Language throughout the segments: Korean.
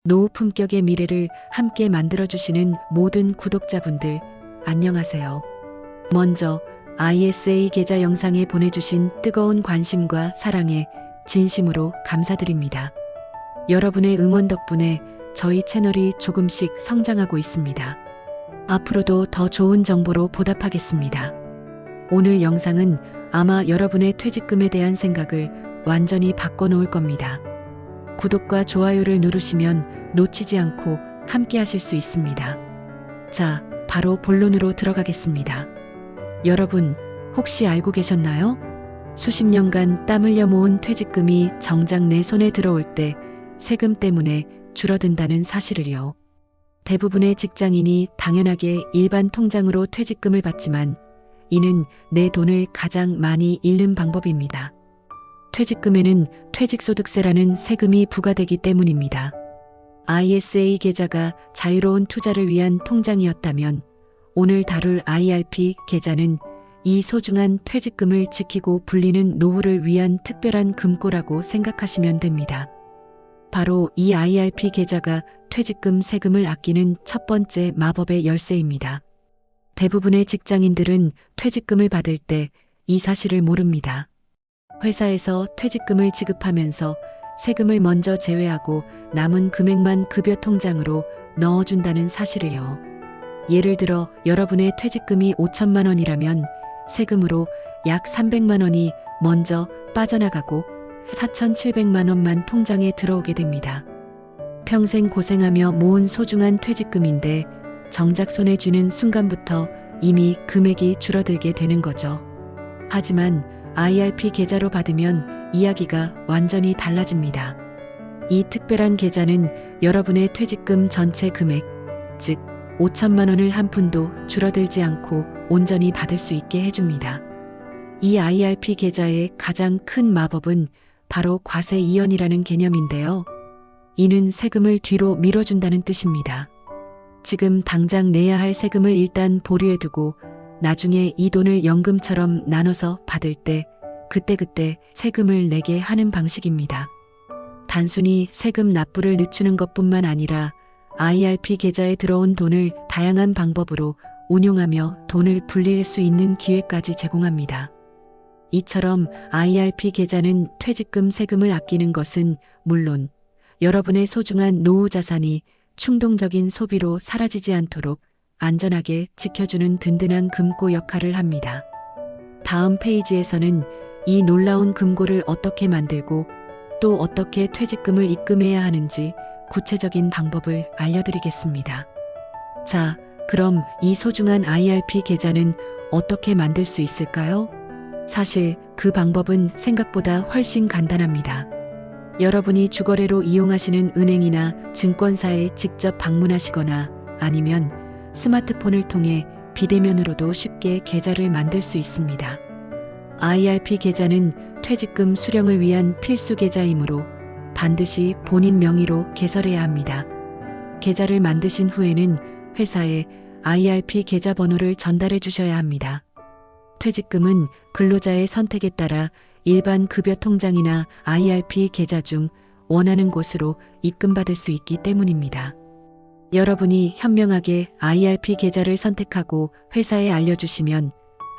노후 품격의 미래를 함께 만들어주시는 모든 구독자분들, 안녕하세요. 먼저 ISA 계좌 영상에 보내주신 뜨거운 관심과 사랑에 진심으로 감사드립니다. 여러분의 응원 덕분에 저희 채널이 조금씩 성장하고 있습니다. 앞으로도 더 좋은 정보로 보답하겠습니다. 오늘 영상은 아마 여러분의 퇴직금에 대한 생각을 완전히 바꿔놓을 겁니다. 구독과 좋아요를 누르시면 놓치지 않고 함께 하실 수 있습니다. 자, 바로 본론으로 들어가겠습니다. 여러분, 혹시 알고 계셨나요? 수십 년간 땀 흘려 모은 퇴직금이 정작 내 손에 들어올 때 세금 때문에 줄어든다는 사실을요. 대부분의 직장인이 당연하게 일반 통장으로 퇴직금을 받지만 이는 내 돈을 가장 많이 잃는 방법입니다. 퇴직금에는 퇴직소득세라는 세금이 부과되기 때문입니다. ISA 계좌가 자유로운 투자를 위한 통장이었다면 오늘 다룰 IRP 계좌는 이 소중한 퇴직금을 지키고 불리는 노후를 위한 특별한 금고라고 생각하시면 됩니다. 바로 이 IRP 계좌가 퇴직금 세금을 아끼는 첫 번째 마법의 열쇠입니다. 대부분의 직장인들은 퇴직금을 받을 때 이 사실을 모릅니다. 회사에서 퇴직금을 지급하면서 세금을 먼저 제외하고 남은 금액만 급여 통장으로 넣어준다는 사실을요. 예를 들어 여러분의 퇴직금이 5천만 원이라면 세금으로 약 300만 원이 먼저 빠져나가고 4,700만 원만 통장에 들어오게 됩니다. 평생 고생하며 모은 소중한 퇴직금인데 정작 손에 쥐는 순간부터 이미 금액이 줄어들게 되는 거죠. 하지만 IRP 계좌로 받으면 이야기가 완전히 달라집니다. 이 특별한 계좌는 여러분의 퇴직금 전체 금액, 즉 5천만 원을 한 푼도 줄어들지 않고 온전히 받을 수 있게 해줍니다. 이 IRP 계좌의 가장 큰 마법은 바로 과세 이연이라는 개념인데요. 이는 세금을 뒤로 밀어준다는 뜻입니다. 지금 당장 내야 할 세금을 일단 보류해두고 나중에 이 돈을 연금처럼 나눠서 받을 때 그때그때 세금을 내게 하는 방식입니다. 단순히 세금 납부를 늦추는 것뿐만 아니라 IRP 계좌에 들어온 돈을 다양한 방법으로 운용하며 돈을 불릴 수 있는 기회까지 제공합니다. 이처럼 IRP 계좌는 퇴직금 세금을 아끼는 것은 물론 여러분의 소중한 노후 자산이 충동적인 소비로 사라지지 않도록 안전하게 지켜주는 든든한 금고 역할을 합니다. 다음 페이지에서는 이 놀라운 금고를 어떻게 만들고 또 어떻게 퇴직금을 입금해야 하는지 구체적인 방법을 알려드리겠습니다. 자, 그럼 이 소중한 IRP 계좌는 어떻게 만들 수 있을까요? 사실 그 방법은 생각보다 훨씬 간단합니다. 여러분이 주거래로 이용하시는 은행이나 증권사에 직접 방문하시거나 아니면 스마트폰을 통해 비대면으로도 쉽게 계좌를 만들 수 있습니다. IRP 계좌는 퇴직금 수령을 위한 필수 계좌이므로 반드시 본인 명의로 개설해야 합니다. 계좌를 만드신 후에는 회사에 IRP 계좌 번호를 전달해 주셔야 합니다. 퇴직금은 근로자의 선택에 따라 일반 급여 통장이나 IRP 계좌 중 원하는 곳으로 입금받을 수 있기 때문입니다. 여러분이 현명하게 IRP 계좌를 선택하고 회사에 알려주시면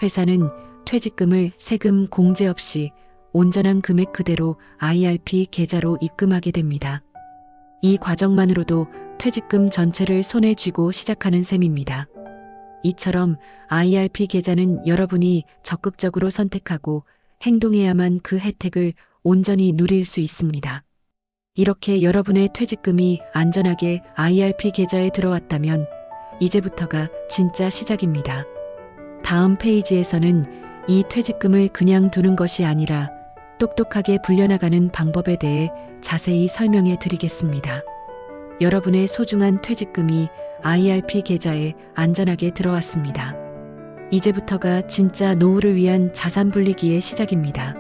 회사는 퇴직금을 세금 공제 없이 온전한 금액 그대로 IRP 계좌로 입금하게 됩니다. 이 과정만으로도 퇴직금 전체를 손에 쥐고 시작하는 셈입니다. 이처럼 IRP 계좌는 여러분이 적극적으로 선택하고 행동해야만 그 혜택을 온전히 누릴 수 있습니다. 이렇게 여러분의 퇴직금이 안전하게 IRP 계좌에 들어왔다면 이제부터가 진짜 시작입니다. 다음 페이지에서는 이 퇴직금을 그냥 두는 것이 아니라 똑똑하게 불려나가는 방법에 대해 자세히 설명해 드리겠습니다. 여러분의 소중한 퇴직금이 IRP 계좌에 안전하게 들어왔습니다. 이제부터가 진짜 노후를 위한 자산 불리기의 시작입니다.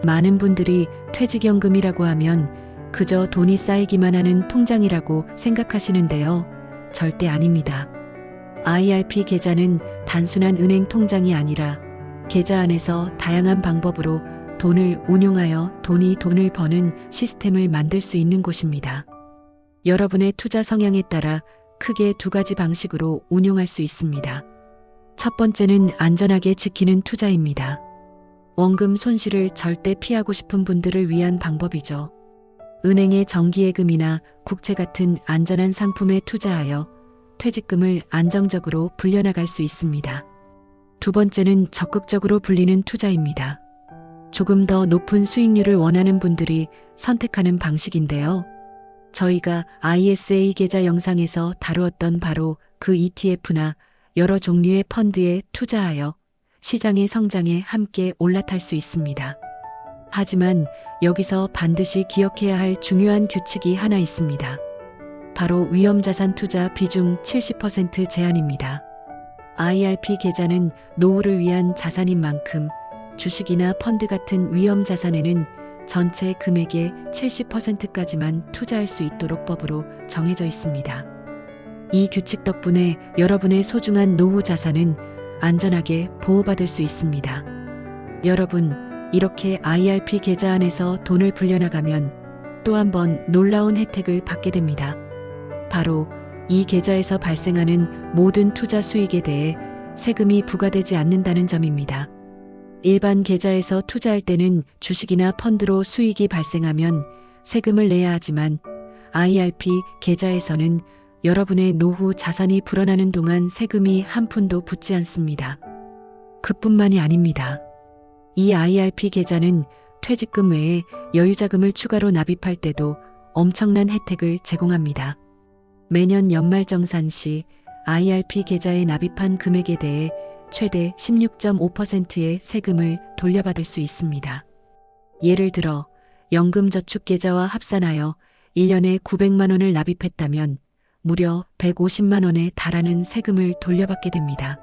많은 분들이 퇴직연금이라고 하면 그저 돈이 쌓이기만 하는 통장이라고 생각하시는데요. 절대 아닙니다. IRP 계좌는 단순한 은행 통장이 아니라 계좌 안에서 다양한 방법으로 돈을 운용하여 돈이 돈을 버는 시스템을 만들 수 있는 곳입니다. 여러분의 투자 성향에 따라 크게 두 가지 방식으로 운용할 수 있습니다. 첫 번째는 안전하게 지키는 투자입니다. 원금 손실을 절대 피하고 싶은 분들을 위한 방법이죠. 은행의 정기예금이나 국채 같은 안전한 상품에 투자하여 퇴직금을 안정적으로 불려나갈 수 있습니다. 두 번째는 적극적으로 불리는 투자입니다. 조금 더 높은 수익률을 원하는 분들이 선택하는 방식인데요. 저희가 ISA 계좌 영상에서 다루었던 바로 그 ETF나 여러 종류의 펀드에 투자하여 시장의 성장에 함께 올라탈 수 있습니다. 하지만 여기서 반드시 기억해야 할 중요한 규칙이 하나 있습니다. 바로 위험자산 투자 비중 70% 제한입니다. IRP 계좌는 노후를 위한 자산인 만큼 주식이나 펀드 같은 위험자산에는 전체 금액의 70%까지만 투자할 수 있도록 법으로 정해져 있습니다. 이 규칙 덕분에 여러분의 소중한 노후 자산은 안전하게 보호받을 수 있습니다. 여러분, 이렇게 IRP 계좌 안에서 돈을 불려나가면 또 한 번 놀라운 혜택을 받게 됩니다. 바로 이 계좌에서 발생하는 모든 투자 수익에 대해 세금이 부과되지 않는다는 점입니다. 일반 계좌에서 투자할 때는 주식이나 펀드로 수익이 발생하면 세금을 내야 하지만 IRP 계좌에서는 여러분의 노후 자산이 불어나는 동안 세금이 한 푼도 붙지 않습니다. 그뿐만이 아닙니다. 이 IRP 계좌는 퇴직금 외에 여유자금을 추가로 납입할 때도 엄청난 혜택을 제공합니다. 매년 연말정산 시 IRP 계좌에 납입한 금액에 대해 최대 16.5%의 세금을 돌려받을 수 있습니다. 예를 들어 연금저축계좌와 합산하여 1년에 900만 원을 납입했다면 무려 150만 원에 달하는 세금을 돌려받게 됩니다.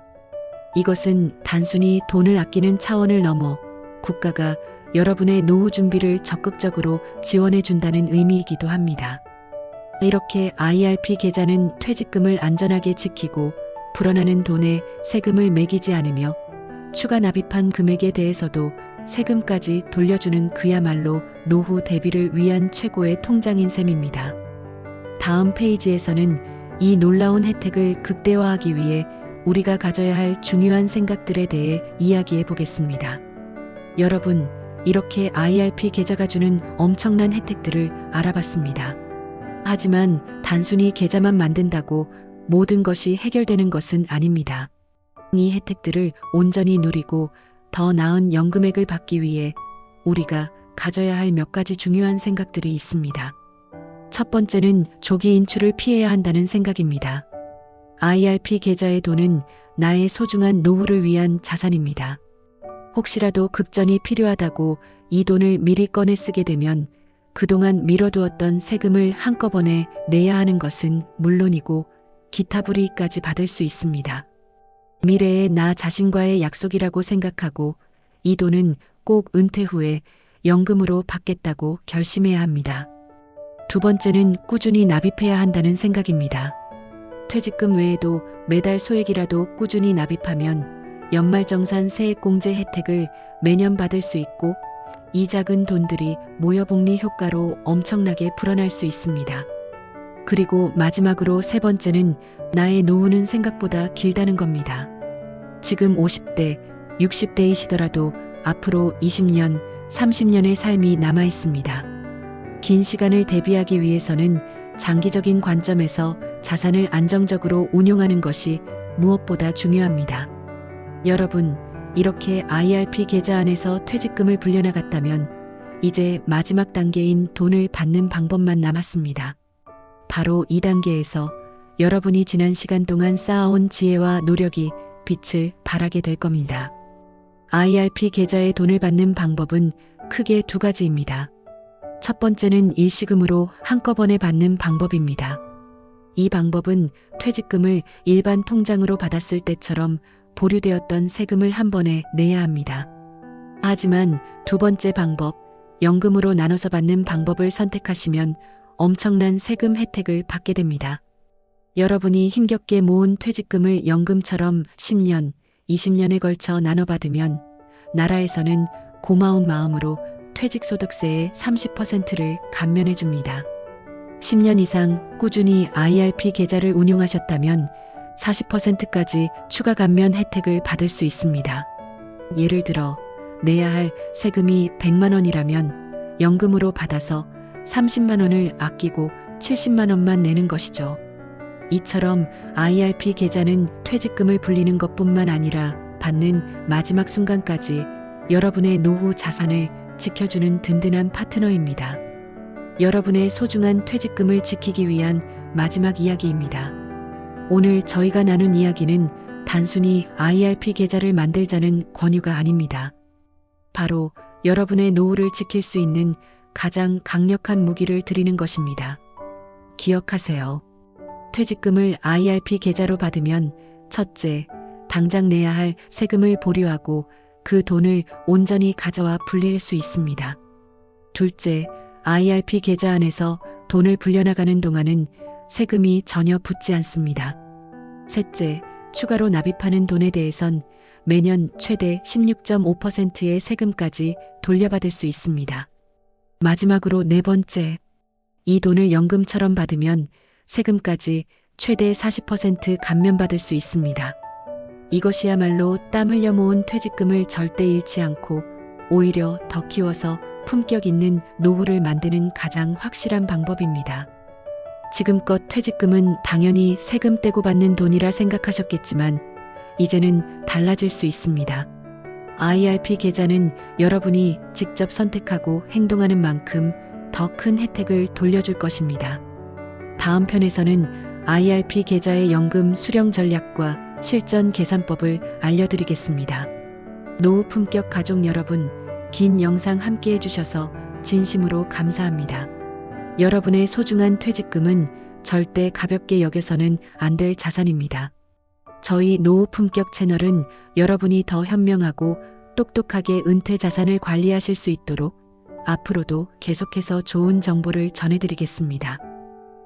이것은 단순히 돈을 아끼는 차원을 넘어 국가가 여러분의 노후 준비를 적극적으로 지원해 준다는 의미이기도 합니다. 이렇게 IRP 계좌는 퇴직금을 안전하게 지키고 불어나는 돈에 세금을 매기지 않으며 추가 납입한 금액에 대해서도 세금까지 돌려주는 그야말로 노후 대비를 위한 최고의 통장인 셈입니다. 다음 페이지에서는 이 놀라운 혜택을 극대화하기 위해 우리가 가져야 할 중요한 생각들에 대해 이야기해 보겠습니다. 여러분, 이렇게 IRP 계좌가 주는 엄청난 혜택들을 알아봤습니다. 하지만 단순히 계좌만 만든다고 모든 것이 해결되는 것은 아닙니다. 이 혜택들을 온전히 누리고 더 나은 연금액을 받기 위해 우리가 가져야 할 몇 가지 중요한 생각들이 있습니다. 첫 번째는 조기 인출을 피해야 한다는 생각입니다. IRP 계좌의 돈은 나의 소중한 노후를 위한 자산입니다. 혹시라도 급전이 필요하다고 이 돈을 미리 꺼내 쓰게 되면 그동안 미뤄두었던 세금을 한꺼번에 내야 하는 것은 물론이고 기타 불이익까지 받을 수 있습니다. 미래의 나 자신과의 약속이라고 생각하고 이 돈은 꼭 은퇴 후에 연금으로 받겠다고 결심해야 합니다. 두 번째는 꾸준히 납입해야 한다는 생각입니다. 퇴직금 외에도 매달 소액이라도 꾸준히 납입하면 연말정산 세액공제 혜택을 매년 받을 수 있고 이 작은 돈들이 모여복리 효과로 엄청나게 불어날 수 있습니다. 그리고 마지막으로 세 번째는 나의 노후는 생각보다 길다는 겁니다. 지금 50대, 60대이시더라도 앞으로 20년, 30년의 삶이 남아 있습니다. 긴 시간을 대비하기 위해서는 장기적인 관점에서 자산을 안정적으로 운용하는 것이 무엇보다 중요합니다. 여러분, 이렇게 IRP 계좌 안에서 퇴직금을 불려나갔다면 이제 마지막 단계인 돈을 받는 방법만 남았습니다. 바로 이 단계에서 여러분이 지난 시간 동안 쌓아온 지혜와 노력이 빛을 발하게 될 겁니다. IRP 계좌에 돈을 받는 방법은 크게 두 가지입니다. 첫 번째는 일시금으로 한꺼번에 받는 방법입니다. 이 방법은 퇴직금을 일반 통장으로 받았을 때처럼 보류되었던 세금을 한 번에 내야 합니다. 하지만 두 번째 방법, 연금으로 나눠서 받는 방법을 선택하시면 엄청난 세금 혜택을 받게 됩니다. 여러분이 힘겹게 모은 퇴직금을 연금처럼 10년, 20년에 걸쳐 나눠받으면 나라에서는 고마운 마음으로 퇴직소득세의 30%를 감면해 줍니다. 10년 이상 꾸준히 IRP 계좌를 운용하셨다면 40%까지 추가 감면 혜택을 받을 수 있습니다. 예를 들어 내야 할 세금이 100만 원이라면 연금으로 받아서 30만 원을 아끼고 70만 원만 내는 것이죠. 이처럼 IRP 계좌는 퇴직금을 불리는 것뿐만 아니라 받는 마지막 순간까지 여러분의 노후 자산을 지켜주는 든든한 파트너입니다. 여러분의 소중한 퇴직금을 지키기 위한 마지막 이야기입니다. 오늘 저희가 나눈 이야기는 단순히 IRP 계좌를 만들자는 권유가 아닙니다. 바로 여러분의 노후를 지킬 수 있는 가장 강력한 무기를 드리는 것입니다. 기억하세요. 퇴직금을 IRP 계좌로 받으면 첫째, 당장 내야 할 세금을 보류하고 그 돈을 온전히 가져와 불릴 수 있습니다. 둘째, IRP 계좌 안에서 돈을 불려나가는 동안은 세금이 전혀 붙지 않습니다. 셋째, 추가로 납입하는 돈에 대해선 매년 최대 16.5%의 세금까지 돌려받을 수 있습니다. 마지막으로 네 번째, 이 돈을 연금처럼 받으면 세금까지 최대 40% 감면받을 수 있습니다. 이것이야말로 땀 흘려 모은 퇴직금을 절대 잃지 않고 오히려 더 키워서 품격 있는 노후를 만드는 가장 확실한 방법입니다. 지금껏 퇴직금은 당연히 세금 떼고 받는 돈이라 생각하셨겠지만 이제는 달라질 수 있습니다. IRP 계좌는 여러분이 직접 선택하고 행동하는 만큼 더 큰 혜택을 돌려줄 것입니다. 다음 편에서는 IRP 계좌의 연금 수령 전략과 실전 계산법을 알려드리겠습니다. 노후 품격 가족 여러분, 긴 영상 함께 해주셔서 진심으로 감사합니다. 여러분의 소중한 퇴직금은 절대 가볍게 여겨서는 안 될 자산입니다. 저희 노후 품격 채널은 여러분이 더 현명하고 똑똑하게 은퇴 자산을 관리하실 수 있도록 앞으로도 계속해서 좋은 정보를 전해드리겠습니다.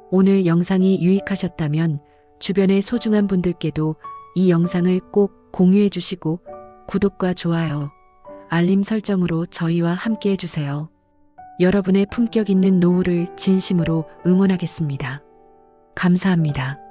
오늘 영상이 유익하셨다면 주변의 소중한 분들께도 이 영상을 꼭 공유해 주시고 구독과 좋아요, 알림 설정으로 저희와 함께 해주세요. 여러분의 품격 있는 노후를 진심으로 응원하겠습니다. 감사합니다.